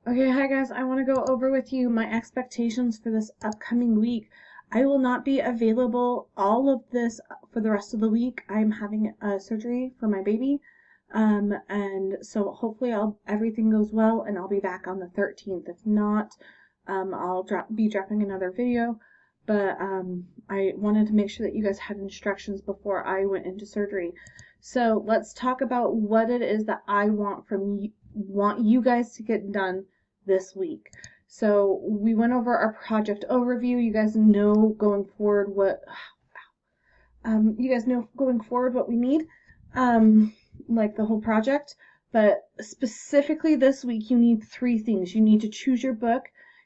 Okay, hi guys. I want to go over with you my expectations for this upcoming week. I will not be available all of this for the rest of the week. I'm having a surgery for my baby. And so hopefully everything goes well and I'll be back on the 13th. If not, I'll be dropping another video. But I wanted to make sure that you guys had instructions before I went into surgery. So let's talk about what it is that I want you guys to get done this week. So we went over our project overview. You guys know going forward what we need, like the whole project. But specifically this week, you need three things. You need to choose your book,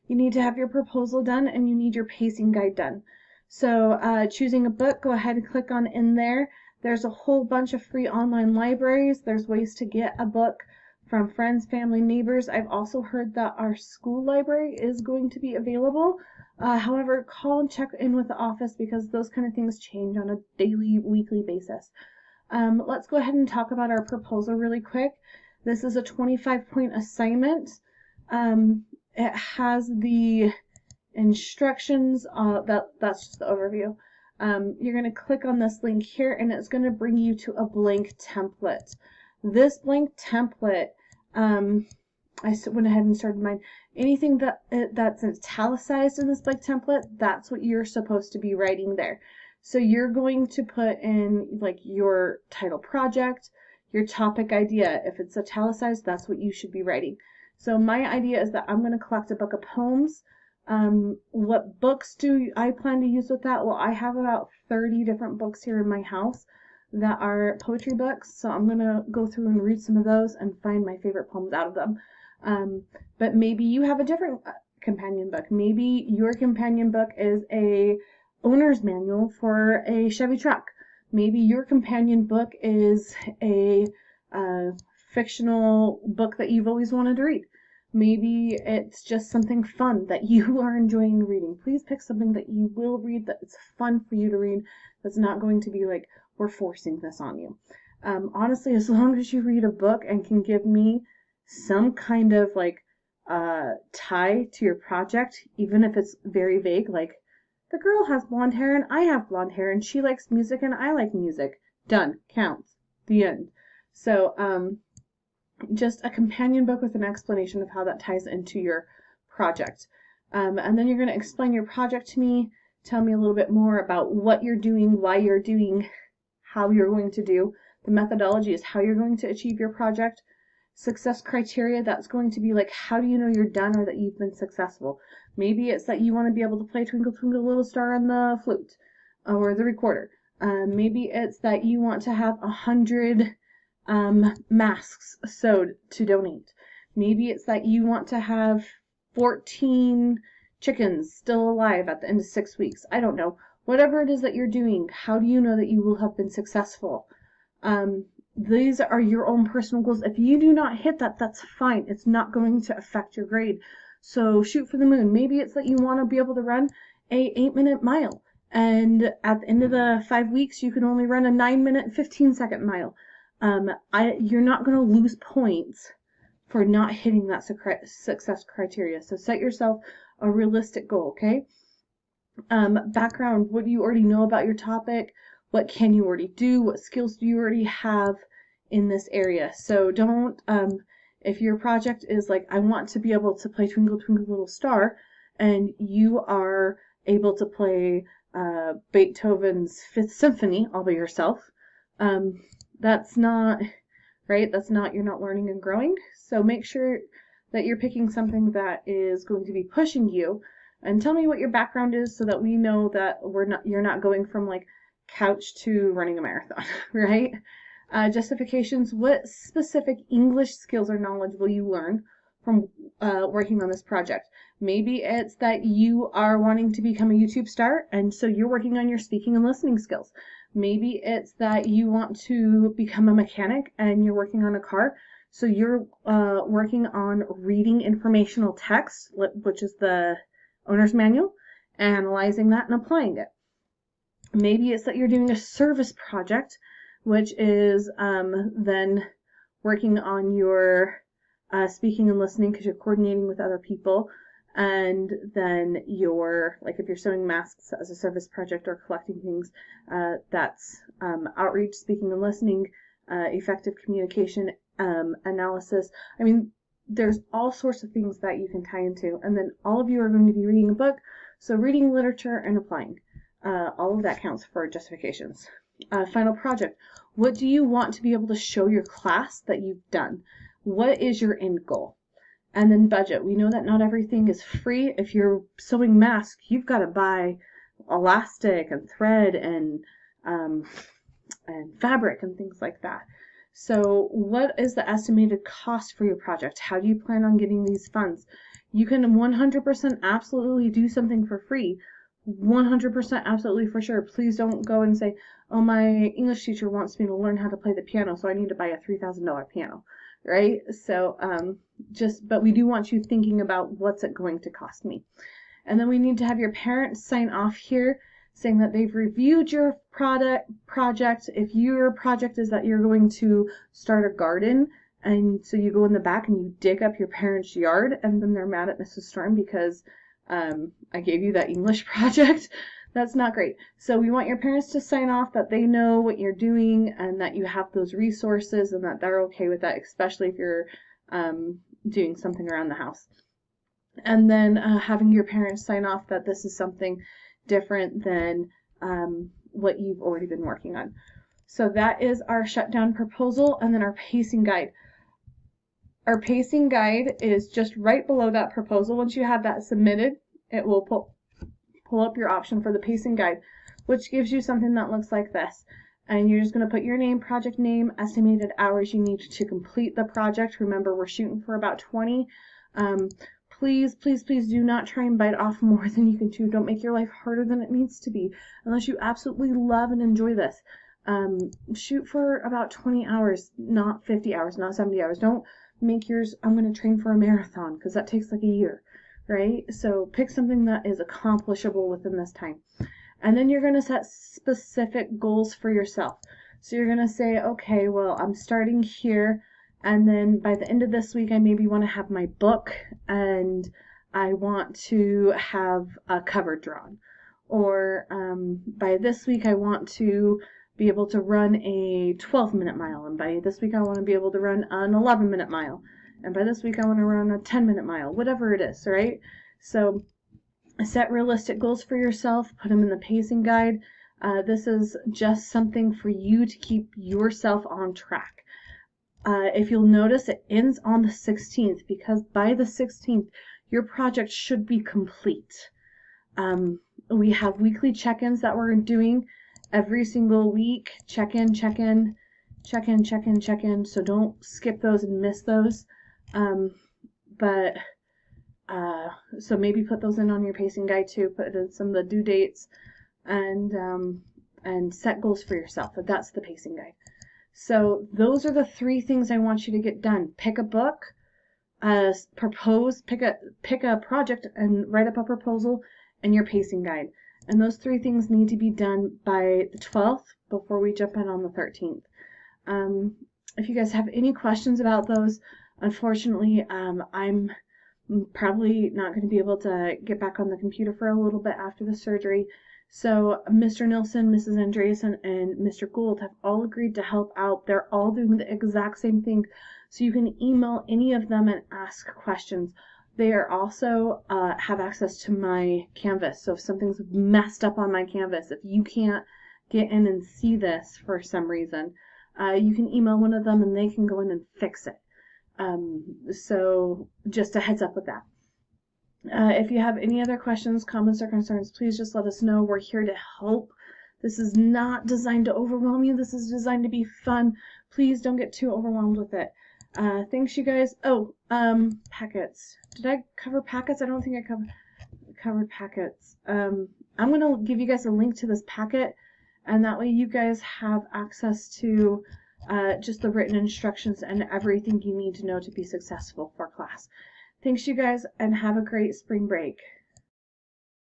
you need to have your proposal done, and you need your pacing guide done. So choosing a book, go ahead and click on in there. There's a whole bunch of free online libraries. There's ways to get a book from friends, family, neighbors. I've also heard that our school library is going to be available. However, call and check in with the office because those kind of things change on a daily, weekly basis. Let's go ahead and talk about our proposal really quick. This is a 25-point assignment. It has the instructions. That's just the overview. You're going to click on this link here and it's going to bring you to a blank template. This blank template, I went ahead and started mine. Anything that's italicized in this blank template, that's what you're supposed to be writing there. So you're going to put in like your title project, your topic idea. If it's italicized, that's what you should be writing. So my idea is that I'm going to collect a book of poems. What books do I plan to use with that? Well, I have about 30 different books here in my house that are poetry books, so I'm gonna go through and read some of those and find my favorite poems out of them. But maybe you have a different companion book. Maybe your companion book is a owner's manual for a Chevy truck. Maybe your companion book is a fictional book that you've always wanted to read. Maybe it's just something fun that you are enjoying reading. Please pick something that you will read, that it's fun for you to read, that's not going to be like, we're forcing this on you. Honestly, as long as you read a book and can give me some kind of like tie to your project, even if it's very vague, like the girl has blonde hair and I have blonde hair and she likes music and I like music. Done. Counts. The end. So just a companion book with an explanation of how that ties into your project. And then you're going to explain your project to me, tell me a little bit more about what you're doing, why you're doing, how you're going to do. The methodology is how you're going to achieve your project. Success criteria, that's going to be like, how do you know you're done or that you've been successful? Maybe it's that you want to be able to play Twinkle Twinkle Little Star on the flute or the recorder. Maybe it's that you want to have 100 masks sewed to donate. Maybe it's that you want to have 14 chickens still alive at the end of 6 weeks. I don't know. Whatever it is that you're doing, how do you know that you will have been successful? These are your own personal goals. If you do not hit that, that's fine. It's not going to affect your grade. So shoot for the moon. Maybe it's that you want to be able to run a 8-minute mile. And at the end of the 5 weeks, you can only run a 9-minute, 15-second mile. You're not going to lose points for not hitting that success criteria. So set yourself a realistic goal, okay? Background, what do you already know about your topic? What can you already do? What skills do you already have in this area? So don't, if your project is like, I want to be able to play Twinkle Twinkle Little Star, and you are able to play Beethoven's Fifth Symphony all by yourself, that's not, right? You're not learning and growing. So make sure that you're picking something that is going to be pushing you. And tell me what your background is so that we know that you're not going from like couch to running a marathon, right? Justifications, what specific English skills or knowledge will you learn from working on this project? Maybe it's that you are wanting to become a YouTube star and so you're working on your speaking and listening skills. Maybe it's that you want to become a mechanic and you're working on a car. So you're working on reading informational text, which is the owner's manual, analyzing that and applying it. Maybe it's that you're doing a service project, which is then working on your speaking and listening because you're coordinating with other people. And then like if you're sewing masks as a service project or collecting things, that's outreach, speaking and listening, effective communication, analysis. I mean, there's all sorts of things that you can tie into. And then all of you are going to be reading a book. So reading literature and applying. All of that counts for justifications. Final project. What do you want to be able to show your class that you've done? What is your end goal? And then budget. We know that not everything is free. If you're sewing masks, you've got to buy elastic and thread and fabric and things like that. So what is the estimated cost for your project? How do you plan on getting these funds? You can 100% absolutely do something for free. 100% absolutely for sure. Please don't go and say, oh, my English teacher wants me to learn how to play the piano, so I need to buy a $3,000 piano. Right? So but we do want you thinking about what's it going to cost me. And then we need to have your parents sign off here saying that they've reviewed your project. If your project is that you're going to start a garden, and so you go in the back and you dig up your parents' yard, and then they're mad at Mrs. Storm because I gave you that English project. That's not great. So we want your parents to sign off that they know what you're doing and that you have those resources and that they're okay with that, especially if you're doing something around the house. And then having your parents sign off that this is something different than what you've already been working on. So that is our shutdown proposal, and then our pacing guide. Our pacing guide is just right below that proposal. Once you have that submitted, it will pull up your option for the pacing guide, which gives you something that looks like this. And you're just going to put your name, project name, estimated hours you need to complete the project. Remember, we're shooting for about 20. Please, please, please do not try and bite off more than you can chew. Don't make your life harder than it needs to be, unless you absolutely love and enjoy this. Shoot for about 20 hours, not 50 hours, not 70 hours. Don't make yours, I'm going to train for a marathon, because that takes like a year. Right? So pick something that is accomplishable within this time. And then you're going to set specific goals for yourself. So you're going to say, okay, well, I'm starting here, and then by the end of this week, I maybe want to have my book, and I want to have a cover drawn. Or by this week, I want to be able to run a 12-minute mile, and by this week, I want to be able to run an 11-minute mile. And by this week, I want to run a 10-minute mile, whatever it is, right? So set realistic goals for yourself, put them in the pacing guide. This is just something for you to keep yourself on track. If you'll notice, it ends on the 16th, because by the 16th, your project should be complete. We have weekly check-ins that we're doing every single week. Check-in, check-in, check-in, check-in, check-in. So don't skip those and miss those. So maybe put those in on your pacing guide too, put in some of the due dates, and set goals for yourself. But that's the pacing guide. So those are the 3 things I want you to get done. Pick a book, pick a project and write up a proposal, and your pacing guide. And those 3 things need to be done by the 12th before we jump in on the 13th. If you guys have any questions about those, unfortunately, I'm probably not going to be able to get back on the computer for a little bit after the surgery. So Mr. Nilsson, Mrs. Andreasen, and Mr. Gould have all agreed to help out. They're all doing the exact same thing. So you can email any of them and ask questions. They are also have access to my Canvas. So if something's messed up on my Canvas, if you can't get in and see this for some reason, you can email one of them and they can go in and fix it. So just a heads up with that. If you have any other questions, comments, or concerns, please just let us know. We're here to help. This is not designed to overwhelm you. This is designed to be fun. Please don't get too overwhelmed with it. Thanks, you guys. Oh, packets. Did I cover packets? I don't think I covered packets. I'm going to give you guys a link to this packet, and that way you guys have access to just the written instructions and everything you need to know to be successful for class. Thanks, you guys, and have a great spring break.